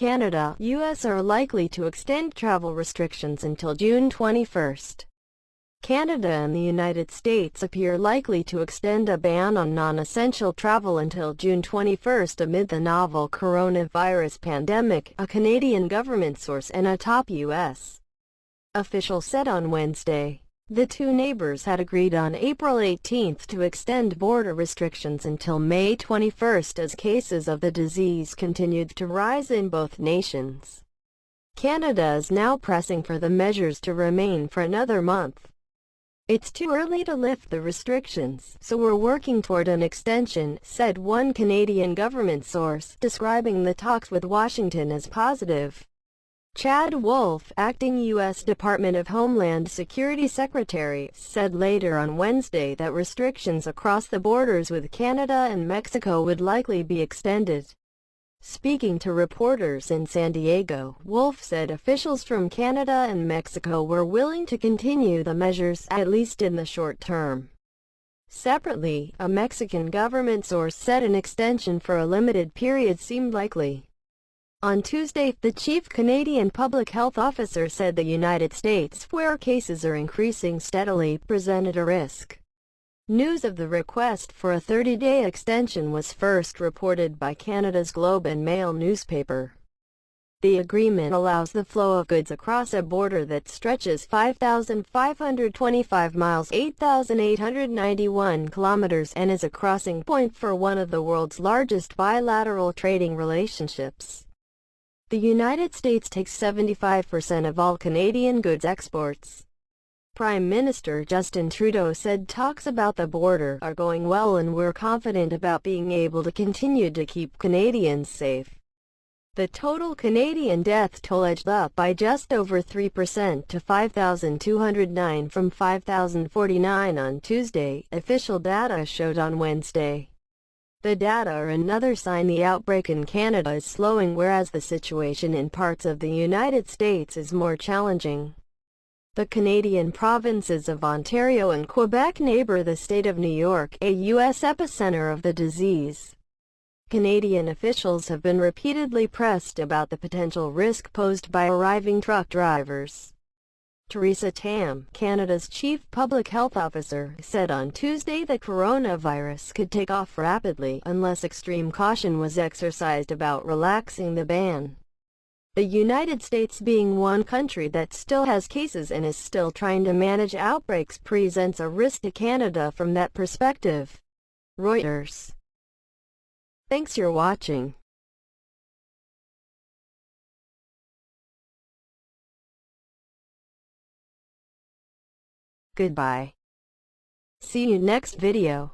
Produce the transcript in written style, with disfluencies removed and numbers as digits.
Canada, U.S. are likely to extend travel restrictions until June 21. Canada and the United States appear likely to extend a ban on non-essential travel until June 21 amid the novel coronavirus pandemic, a Canadian government source and a top U.S. official said on Wednesday. The two neighbors had agreed on April 18 to extend border restrictions until May 21 as cases of the disease continued to rise in both nations. Canada is now pressing for the measures to remain for another month. "It's too early to lift the restrictions, so we're working toward an extension," said one Canadian government source, describing the talks with Washington as positive. Chad Wolf, acting U.S. Department of Homeland Security Secretary, said later on Wednesday that restrictions across the borders with Canada and Mexico would likely be extended. Speaking to reporters in San Diego, Wolf said officials from Canada and Mexico were willing to continue the measures, at least in the short term. Separately, a Mexican government source said an extension for a limited period seemed likely. On Tuesday, the chief Canadian public health officer said the United States, where cases are increasing steadily, presented a risk. News of the request for a 30-day extension was first reported by Canada's Globe and Mail newspaper. The agreement allows the flow of goods across a border that stretches 5,525 miles (8,891 kilometers) and is a crossing point for one of the world's largest bilateral trading relationships. The United States takes 75% of all Canadian goods exports. Prime Minister Justin Trudeau said talks about the border are going well and we're confident about being able to continue to keep Canadians safe. The total Canadian death toll edged up by just over 3% to 5,209 from 5,049 on Tuesday, official data showed on Wednesday. The data are another sign the outbreak in Canada is slowing, whereas the situation in parts of the United States is more challenging. The Canadian provinces of Ontario and Quebec neighbor the state of New York, a U.S. epicenter of the disease. Canadian officials have been repeatedly pressed about the potential risk posed by arriving truck drivers. Theresa Tam, Canada's chief public health officer, said on Tuesday that coronavirus could take off rapidly unless extreme caution was exercised about relaxing the ban. The United States, being one country that still has cases and is still trying to manage outbreaks, presents a risk to Canada from that perspective. Reuters. Thanks for watching. Goodbye. See you next video.